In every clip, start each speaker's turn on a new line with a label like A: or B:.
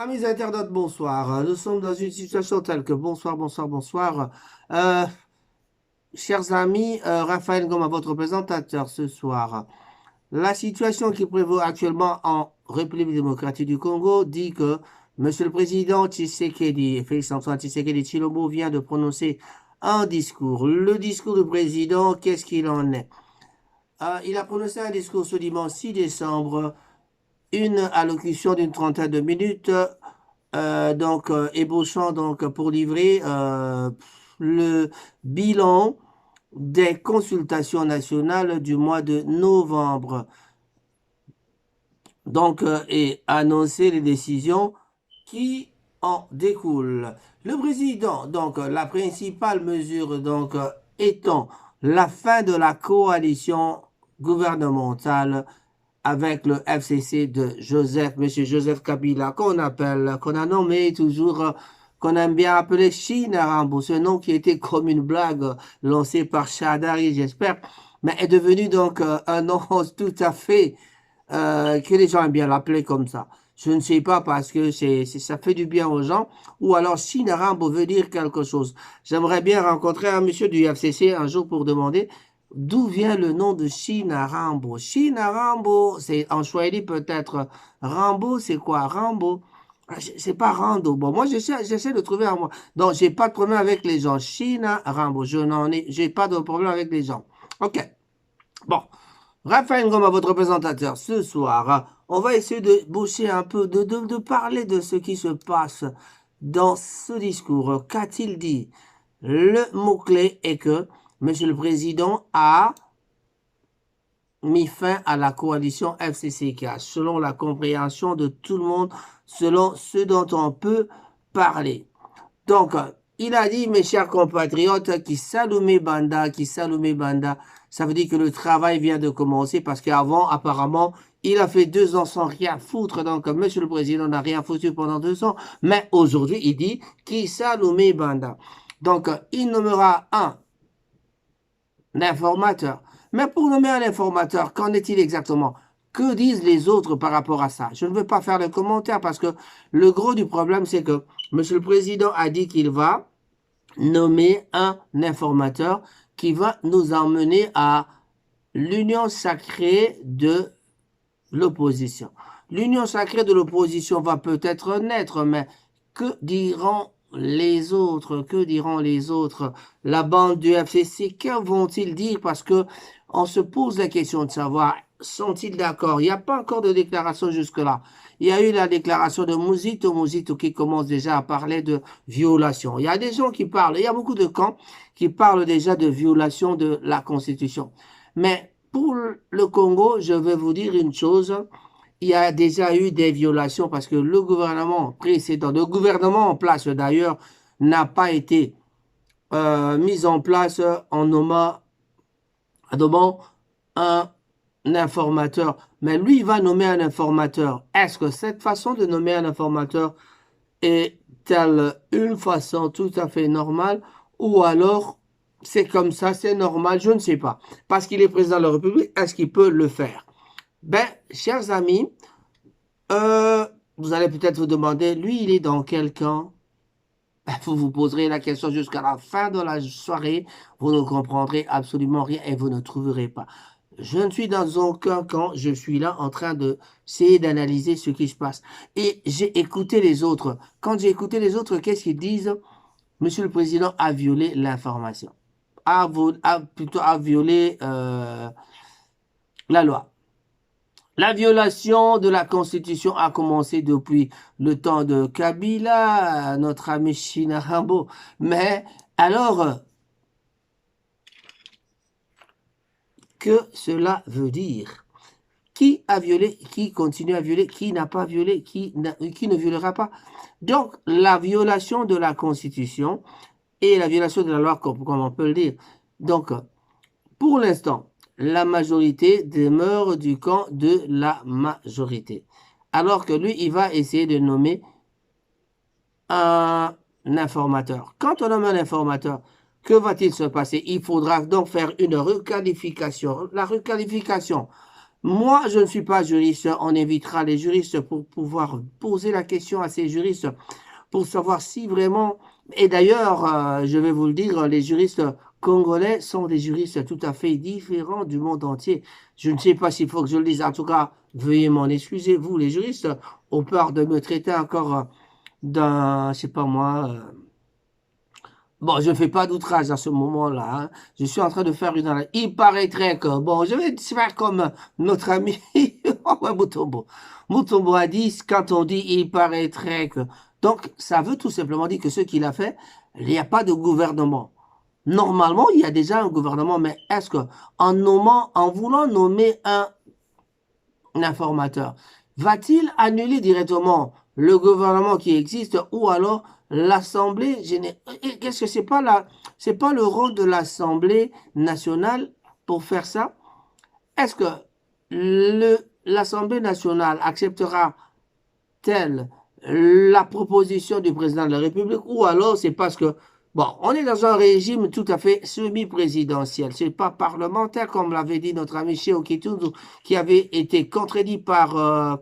A: Amis internautes, bonsoir. Nous sommes dans une situation telle que bonsoir, bonsoir, bonsoir. Euh, Chers amis, Raphaël Goma, votre présentateur ce soir. La situation qui prévaut actuellement en République démocratique du Congo dit que Monsieur le Président Tshisekedi, Félix-Antoine Tshisekedi Tshilombo vient de prononcer un discours. Le discours du président, qu'est-ce qu'il en est? Il a prononcé un discours ce dimanche 6 décembre, une allocution d'une trentaine de minutes ébauchant donc pour livrer le bilan des consultations nationales du mois de novembre. Et annoncer les décisions qui en découlent. Le président, la principale mesure, étant la fin de la coalition gouvernementale avec le FCC de Monsieur Joseph Kabila, qu'on a nommé toujours, qu'on aime bien appeler Chine Rambo, ce nom qui était comme une blague lancée par Chadari, j'espère, mais est devenu un nom tout à fait que les gens aiment bien l'appeler comme ça. Je ne sais pas parce que ça fait du bien aux gens, ou alors Chine Rambo veut dire quelque chose. J'aimerais bien rencontrer un monsieur du FCC un jour pour demander d'où vient le nom de China Rambo. China Rambo, c'est en Swahili peut-être. Rambo, c'est quoi? Rambo. C'est pas Rando. Bon, moi, j'essaie de trouver un mot. Donc, j'ai pas de problème avec les gens. China Rambo. J'ai pas de problème avec les gens. OK. Bon. Raphaël Ngoma, votre présentateur, ce soir, on va essayer de boucher un peu, de parler de ce qui se passe dans ce discours. Qu'a-t-il dit? Le mot-clé est que Monsieur le Président a mis fin à la coalition FCCK, selon la compréhension de tout le monde, selon ce dont on peut parler. Donc, il a dit, mes chers compatriotes, qui Salomé Banda, ça veut dire que le travail vient de commencer parce qu'avant, apparemment, il a fait 2 ans sans rien foutre. Donc, Monsieur le Président n'a rien foutu pendant 2 ans. Mais aujourd'hui, il dit, qui Salomé Banda. Donc, il nommera un informateur. Mais pour nommer un informateur, qu'en est-il exactement? Que disent les autres par rapport à ça? Je ne veux pas faire de commentaires parce que le gros du problème, c'est que Monsieur le Président a dit qu'il va nommer un informateur qui va nous emmener à l'union sacrée de l'opposition. L'union sacrée de l'opposition va peut-être naître, mais que diront les autres? Que diront les autres? La bande du FCC, que vont-ils dire? Parce que on se pose la question de savoir, sont-ils d'accord? Il n'y a pas encore de déclaration jusque-là. Il y a eu la déclaration de Mouzito qui commence déjà à parler de violation. Il y a des gens qui parlent, il y a beaucoup de camps qui parlent déjà de violation de la Constitution. Mais pour le Congo, je vais vous dire une chose, il y a déjà eu des violations parce que le gouvernement précédent, le gouvernement en place d'ailleurs, n'a pas été mis en place en nommant un informateur. Mais lui, il va nommer un informateur. Est-ce que cette façon de nommer un informateur est-elle une façon tout à fait normale ou alors c'est comme ça, c'est normal, je ne sais pas. Parce qu'il est président de la République, est-ce qu'il peut le faire? Ben, chers amis, vous allez peut-être vous demander, lui, il est dans quel camp? Ben, vous vous poserez la question jusqu'à la fin de la soirée. Vous ne comprendrez absolument rien et vous ne trouverez pas. Je ne suis dans aucun camp. Je suis là en train d'essayer d'analyser ce qui se passe. Et j'ai écouté les autres. Quand j'ai écouté les autres, qu'est-ce qu'ils disent? Monsieur le Président a violé l'information. Plutôt a violé la loi. La violation de la Constitution a commencé depuis le temps de Kabila, notre ami China Rambo. Mais alors, que cela veut dire? Qui a violé, qui continue à violer, qui n'a pas violé, qui ne violera pas? Donc, la violation de la Constitution et la violation de la loi, comme on peut le dire. Donc, pour l'instant, la majorité demeure du camp de la majorité. Alors que lui, il va essayer de nommer un informateur. Quand on nomme un informateur, que va-t-il se passer? Il faudra donc faire une requalification. La requalification, Moi, je ne suis pas juriste. On invitera les juristes pour pouvoir poser la question à ces juristes pour savoir si vraiment... Et d'ailleurs, je vais vous le dire, les juristes congolais sont des juristes tout à fait différents du monde entier. Je ne sais pas s'il faut que je le dise. En tout cas, veuillez m'en excuser, vous, les juristes, au peur de me traiter encore d'un, je sais pas moi... Bon, je ne fais pas d'outrage à ce moment-là, hein. Je suis en train de faire une analyse. Il paraîtrait que, bon, je vais faire comme notre ami ouais, Mutombo. Mutombo a dit, quand on dit il paraîtrait que... Donc, ça veut tout simplement dire que ce qu'il a fait, il n'y a pas de gouvernement. Normalement, il y a déjà un gouvernement, mais est-ce que, en voulant nommer un informateur, va-t-il annuler directement le gouvernement qui existe ou alors l'Assemblée générale? Qu'est-ce que c'est pas le rôle de l'Assemblée nationale pour faire ça? Est-ce que l'Assemblée nationale acceptera-t-elle la proposition du président de la République ou alors c'est parce que, bon, on est dans un régime tout à fait semi-présidentiel. C'est pas parlementaire, comme l'avait dit notre ami Cheo Kitundu, qui avait été contredit par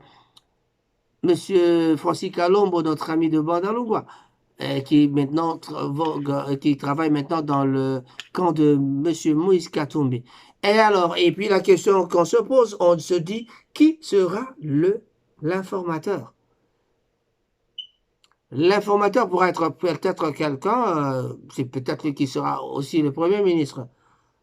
A: Monsieur Francis Kalombo, notre ami de Bandalungwa, qui maintenant qui travaille maintenant dans le camp de Monsieur Moïse Katumbi. Et alors, et puis la question qu'on se pose, on se dit, qui sera l'informateur? L'informateur pourra être peut-être quelqu'un, c'est peut-être lui qui sera aussi le Premier ministre.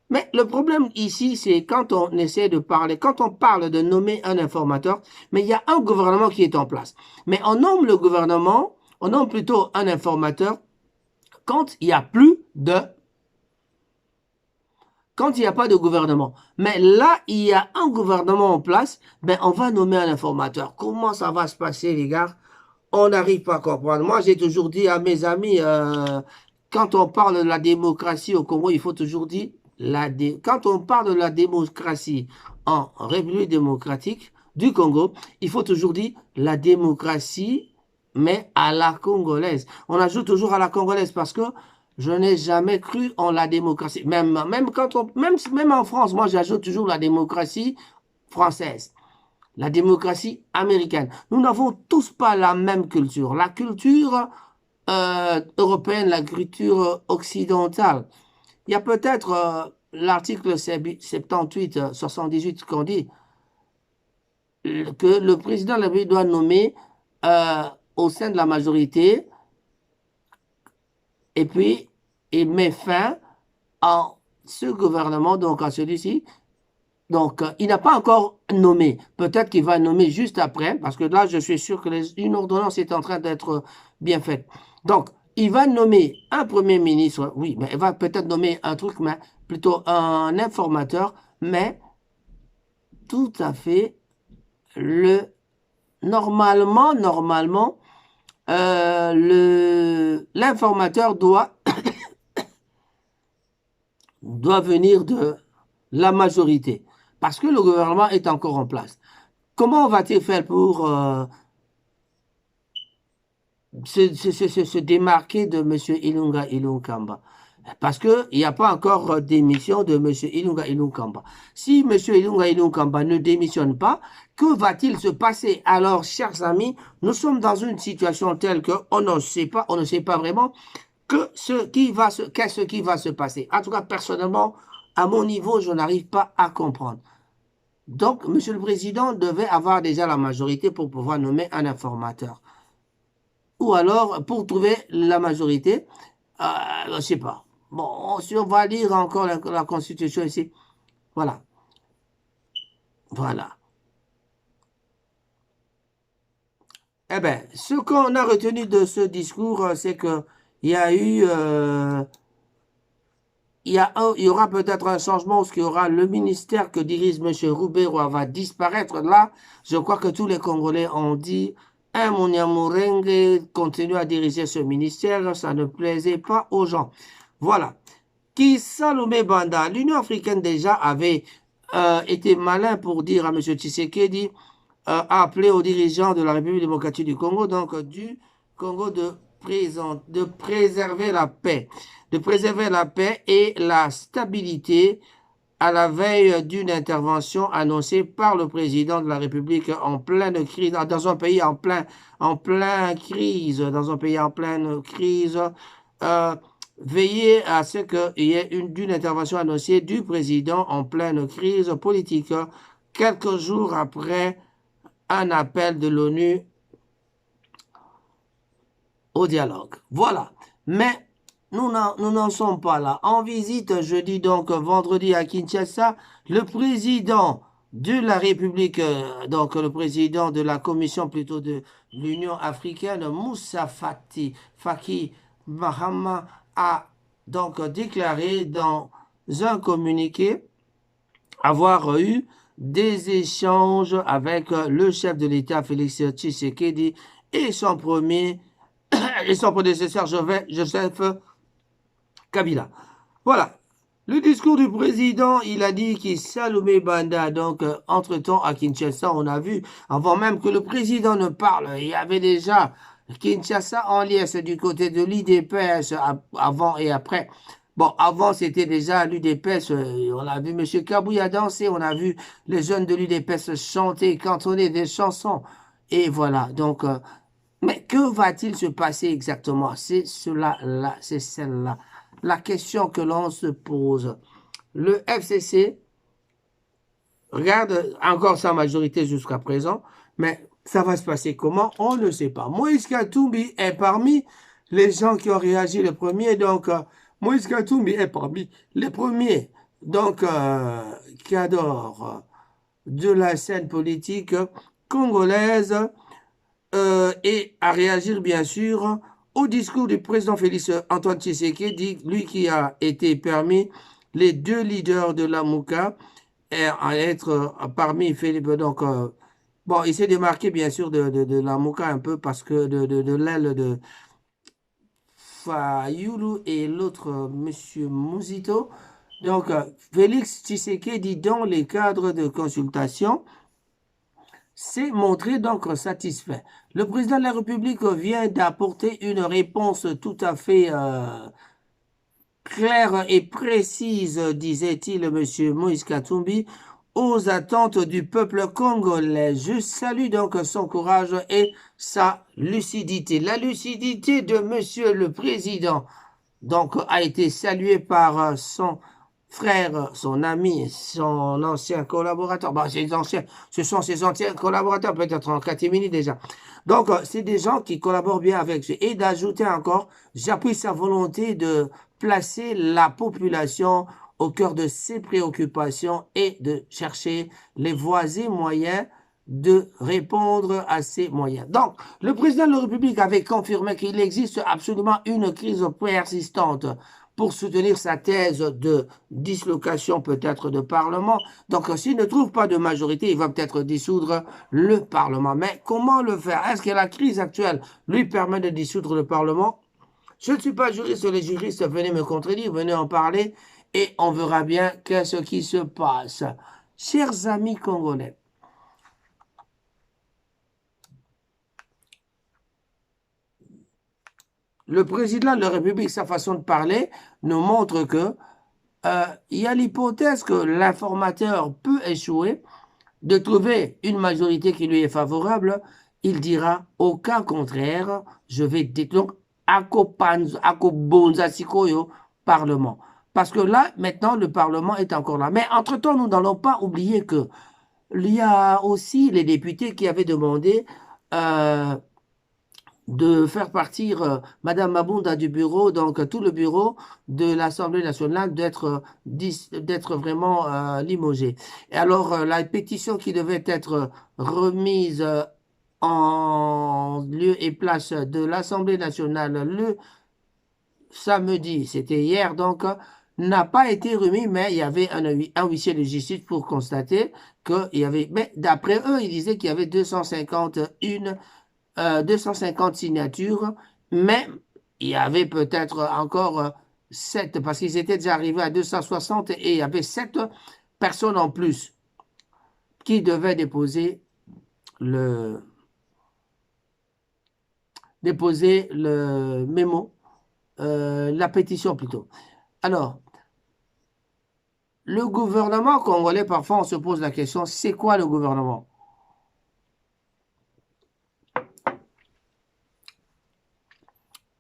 A: Mais le problème ici, c'est quand on essaie de parler, quand on parle de nommer un informateur, mais il y a un gouvernement qui est en place. Mais on nomme le gouvernement, on nomme plutôt un informateur quand il n'y a plus de... Quand il n'y a pas de gouvernement. Mais là, il y a un gouvernement en place, ben on va nommer un informateur. Comment ça va se passer, les gars? On n'arrive pas à comprendre. Moi, j'ai toujours dit à mes amis, quand on parle de la démocratie au Congo, il faut toujours dire, quand on parle de la démocratie en République démocratique du Congo, il faut toujours dire la démocratie, mais à la congolaise. On ajoute toujours à la congolaise parce que je n'ai jamais cru en la démocratie. Même en France, moi, j'ajoute toujours la démocratie française. La démocratie américaine. Nous n'avons tous pas la même culture. La culture européenne, la culture occidentale. Il y a peut-être l'article 78, 78 qu'on dit que le président de la République doit nommer au sein de la majorité et puis il met fin à ce gouvernement, donc à celui-ci. Donc, il n'a pas encore nommé. Peut-être qu'il va nommer juste après, parce que là, je suis sûr que une ordonnance est en train d'être bien faite. Donc, il va nommer un premier ministre, oui, mais il va peut-être nommer un truc, mais plutôt un informateur, mais tout à fait normalement, l'informateur doit venir de la majorité, parce que le gouvernement est encore en place. Comment va-t-il faire pour se démarquer de M. Ilunga Ilunkamba? Parce qu'il n'y a pas encore d'émission de M. Ilunga Ilunkamba. Si M. Ilunga Ilunkamba ne démissionne pas, que va-t-il se passer? Alors, chers amis, nous sommes dans une situation telle qu'on ne sait pas vraiment qu'est-ce qui va se passer. En tout cas, personnellement, à mon niveau, je n'arrive pas à comprendre. Donc, M. le Président devait avoir déjà la majorité pour pouvoir nommer un informateur. Ou alors, pour trouver la majorité, je ne sais pas. Bon, on va lire encore la Constitution ici. Voilà. Voilà. Eh bien, ce qu'on a retenu de ce discours, c'est que il y a eu... il y aura peut-être un changement parce qu'il y aura le ministère que dirige M. Roubero va disparaître. Là, je crois que tous les Congolais ont dit un Mouniamourengue continue à diriger ce ministère, ça ne plaisait pas aux gens. Voilà. Qui Salomé Banda, l'Union africaine déjà avait été malin pour dire à M. Tshisekedi, appeler aux dirigeants de la République démocratique du Congo, donc du Congo de préserver la paix et la stabilité à la veille d'une intervention annoncée par le président de la République en pleine crise, dans un pays en plein crise, dans un pays en pleine crise, euh, veiller à ce qu'il y ait d'une intervention annoncée du président en pleine crise politique, quelques jours après un appel de l'ONU au dialogue. Voilà. Mais nous n'en sommes pas là. En visite jeudi, donc vendredi à Kinshasa, le président de la République, donc le président de la commission plutôt de l'Union africaine, Moussa Faki Mahama, a donc déclaré dans un communiqué avoir eu des échanges avec le chef de l'État, Félix Tshisekedi, et son premier et son prédécesseur Joseph Kabila. Voilà. Le discours du président, il a dit qu'il Salomé Banda, donc entre-temps à Kinshasa, on a vu, avant même que le président ne parle, il y avait déjà Kinshasa en liesse du côté de l'UDPS avant et après. Bon, avant, c'était déjà l'UDPS, on a vu M. Kabouya danser, on a vu les jeunes de l'UDPS chanter, cantonner des chansons. Et voilà, donc mais que va-t-il se passer exactement? C'est cela-là, c'est celle-là. La question que l'on se pose. Le FCC regarde encore sa majorité jusqu'à présent, mais ça va se passer comment? On ne sait pas. Moïse Katumbi est parmi les gens qui ont réagi le premier. Donc, Moïse Katumbi est parmi les premiers donc, qui adorent de la scène politique congolaise et à réagir bien sûr au discours du président Félix Antoine Tshisekedi, lui qui a été permis les deux leaders de la Mouka à être parmi Philippe. Donc, bon, il s'est démarqué bien sûr de la Mouka un peu parce que de l'aile de Fayoulou et l'autre, monsieur Mouzito. Donc, Félix Tshisekedi, dans les cadres de consultation, s'est montré donc satisfait. Le président de la République vient d'apporter une réponse tout à fait claire et précise, disait-il, M. Moïse Katumbi, aux attentes du peuple congolais. Je salue donc son courage et sa lucidité. La lucidité de M. le Président donc a été saluée par son frère, son ami, son ancien collaborateur. Bon, ce sont ses anciens collaborateurs, peut-être en catimini déjà. Donc, c'est des gens qui collaborent bien avec eux. Et d'ajouter encore, j'appuie sa volonté de placer la population au cœur de ses préoccupations et de chercher les voies et moyens de répondre à ces moyens. Donc, le président de la République avait confirmé qu'il existe absolument une crise persistante pour soutenir sa thèse de dislocation peut-être de Parlement. Donc, s'il ne trouve pas de majorité, il va peut-être dissoudre le Parlement. Mais comment le faire? Est-ce que la crise actuelle lui permet de dissoudre le Parlement? Je ne suis pas juriste, les juristes, venez me contredire, venez en parler et on verra bien qu'est-ce qui se passe. Chers amis congolais, le président de la République, sa façon de parler, nous montre que il y a l'hypothèse que l'informateur peut échouer, de trouver une majorité qui lui est favorable. Il dira, au cas contraire, je vais donc akobonza sikoyo Parlement. Parce que là, maintenant, le Parlement est encore là. Mais entre-temps, nous n'allons pas oublier que il y a aussi les députés qui avaient demandé de faire partir Madame Mabunda du bureau, donc tout le bureau de l'Assemblée nationale d'être vraiment limogé. Et alors, la pétition qui devait être remise en lieu et place de l'Assemblée nationale le samedi, c'était hier donc, n'a pas été remis, mais il y avait un huissier de justice pour constater qu'il y avait, mais d'après eux, ils disaient qu'il y avait 250 signatures, mais il y avait peut-être encore 7, parce qu'ils étaient déjà arrivés à 260 et il y avait 7 personnes en plus qui devaient déposer le mémo, la pétition plutôt. Alors, le gouvernement congolais, parfois on se pose la question, c'est quoi le gouvernement?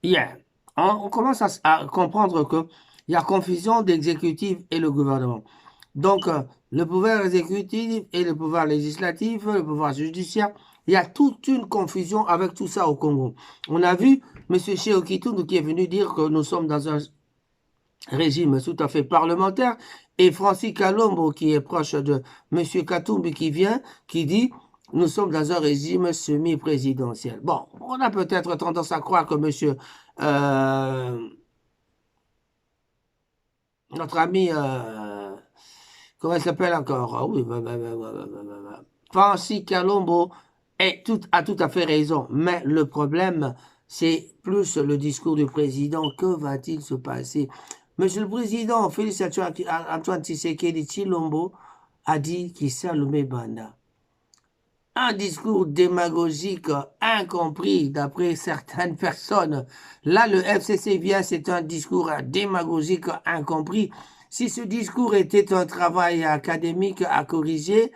A: Yeah. On commence à comprendre qu'il y a confusion d'exécutif et le gouvernement. Donc, le pouvoir exécutif et le pouvoir législatif, le pouvoir judiciaire, il y a toute une confusion avec tout ça au Congo. On a vu M. Cheo Kitundu qui est venu dire que nous sommes dans un régime tout à fait parlementaire, et Francis Kalombo, qui est proche de M. Katumbi, qui vient, qui dit nous sommes dans un régime semi-présidentiel. Bon, on a peut-être tendance à croire que notre ami, comment il s'appelle encore? Ah oui, Francis Kalombo a tout à fait raison, mais le problème, c'est plus le discours du président. Que va-t-il se passer? Monsieur le Président, Félix Antoine Tshisekedi Tshilombo a dit qu'il s'allumait Banda. Un discours démagogique incompris d'après certaines personnes. Là, le FCC vient, c'est un discours démagogique incompris. Si ce discours était un travail académique à corriger,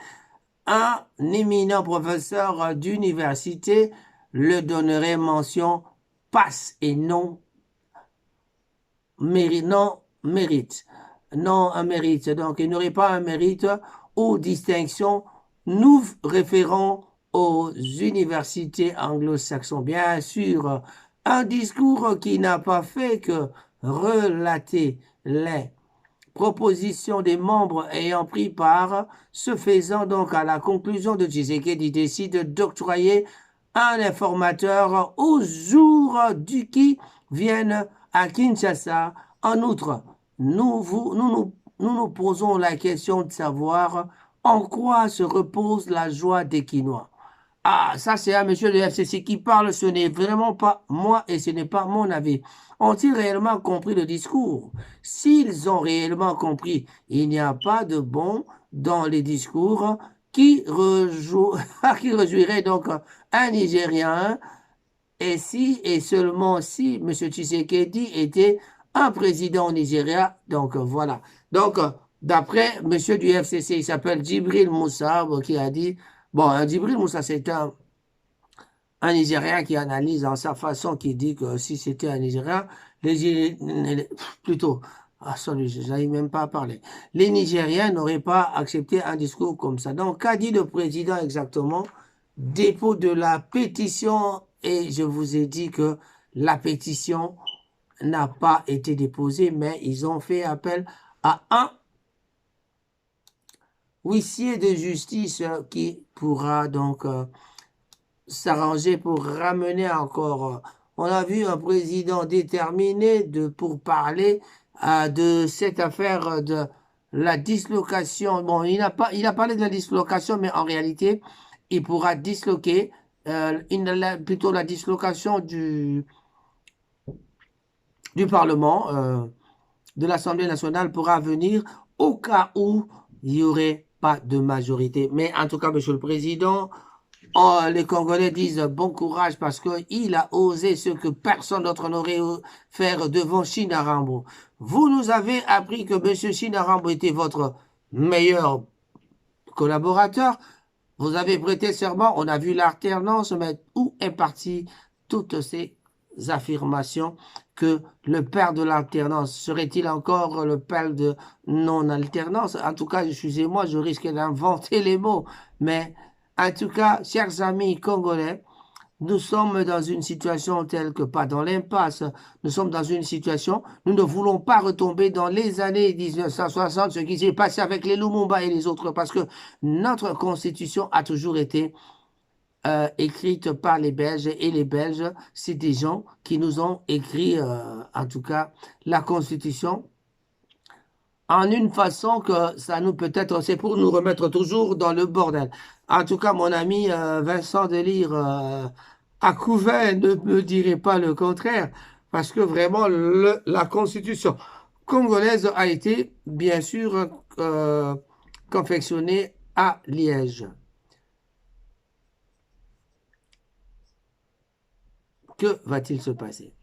A: un éminent professeur d'université le donnerait mention passe et non mérite, non un mérite. Donc, il n'aurait pas un mérite ou distinction. Nous référons aux universités anglo-saxons. Bien sûr, un discours qui n'a pas fait que relater les propositions des membres ayant pris part, se faisant donc à la conclusion de Tshisekedi décide d'octroyer un informateur aux jours du qui viennent à Kinshasa. En outre, nous posons la question de savoir en quoi se repose la joie des Quinois. Ah, ça c'est un monsieur de FCC qui parle, ce n'est vraiment pas moi et ce n'est pas mon avis. Ont-ils réellement compris le discours? S'ils ont réellement compris, il n'y a pas de bon dans les discours qui, qui réjouirait donc un Nigérien et si et seulement si M. Tshisekedi était un président au Nigeria. Donc voilà. Donc d'après monsieur du FCC, il s'appelle Djibril Moussa qui a dit, bon, Djibril Moussa c'est un Nigérien qui analyse en sa façon, qui dit que si c'était un Nigérien, plutôt, ah, sorry, je n'arrive même pas à parler. Les Nigériens n'auraient pas accepté un discours comme ça. Donc, qu'a dit le président exactement? Dépôt de la pétition, et je vous ai dit que la pétition n'a pas été déposée, mais ils ont fait appel à un huissier de justice qui pourra donc s'arranger pour ramener encore. On a vu un président déterminé pour parler de cette affaire de la dislocation. Bon, il a parlé de la dislocation, mais en réalité, il pourra disloquer, plutôt la dislocation du Parlement, de l'Assemblée nationale pourra venir au cas où il n'y aurait pas de majorité. Mais en tout cas, Monsieur le Président, oh, les Congolais disent bon courage parce qu'il a osé ce que personne d'autre n'aurait fait devant Shinarambo. Vous nous avez appris que M. Shinarambo était votre meilleur collaborateur. Vous avez prêté serment, on a vu l'alternance, mais où est parti toutes ces affirmations que le père de l'alternance serait-il encore le père de non-alternance? En tout cas, excusez-moi, je risque d'inventer les mots, mais en tout cas, chers amis congolais, nous sommes dans une situation telle que pas dans l'impasse. Nous sommes dans une situation, nous ne voulons pas retomber dans les années 1960, ce qui s'est passé avec les Lumumba et les autres, parce que notre constitution a toujours été écrite par les Belges, et les Belges, c'est des gens qui nous ont écrit, en tout cas, la constitution en une façon que ça nous peut-être, c'est pour nous remettre toujours dans le bordel. En tout cas, mon ami Vincent Delire à Couvain ne me dirait pas le contraire, parce que vraiment, la constitution congolaise a été, bien sûr, confectionnée à Liège. Que va-t-il se passer?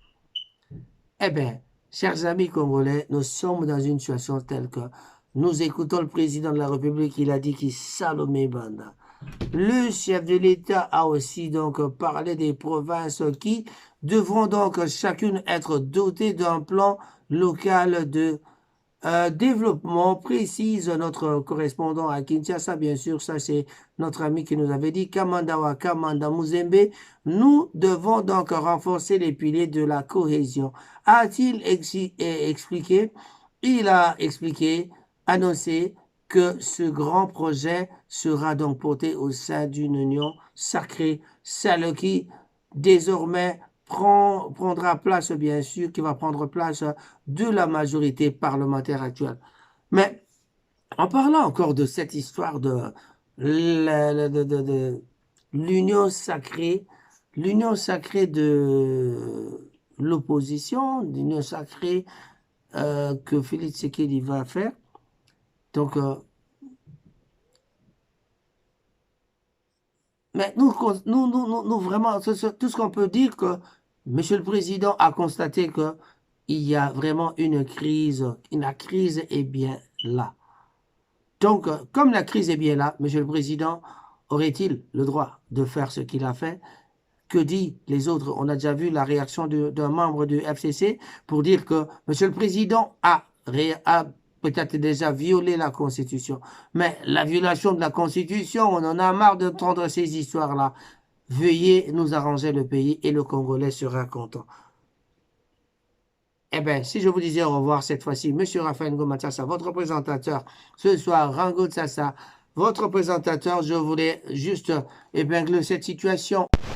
A: Eh bien, chers amis congolais, nous sommes dans une situation telle que Nous écoutons le président de la République, il a dit qu'il Salomé Banda. Le chef de l'État a aussi donc parlé des provinces qui devront donc chacune être dotées d'un plan local de développement, précise notre correspondant à Kinshasa, bien sûr, ça c'est notre ami qui nous avait dit, Kamandawa, Kamanda Muzembe, nous devons donc renforcer les piliers de la cohésion. A-t-il expliqué? Il a expliqué, annoncé que ce grand projet sera donc porté au sein d'une union sacrée, celle qui désormais prendra place, bien sûr, qui va prendre place de la majorité parlementaire actuelle. Mais en parlant encore de cette histoire de l'union sacrée de l'opposition, l'union sacrée que Félix Tshisekedi va faire. Donc, mais nous vraiment, tout ce qu'on peut dire que Monsieur le Président a constaté que il y a vraiment une crise. La crise est bien là. Donc, comme la crise est bien là, Monsieur le Président aurait-il le droit de faire ce qu'il a fait? Que dit les autres? On a déjà vu la réaction d'un membre du FCC pour dire que Monsieur le Président a peut-être déjà violé la Constitution. Mais la violation de la Constitution, on en a marre d'entendre ces histoires-là. Veuillez nous arranger le pays et le Congolais sera content. Eh bien, si je vous disais au revoir cette fois-ci, Monsieur Raphaël Ngomatassa, votre présentateur, ce soir, Rango Tsassa, votre présentateur, je voulais juste épingler cette situation.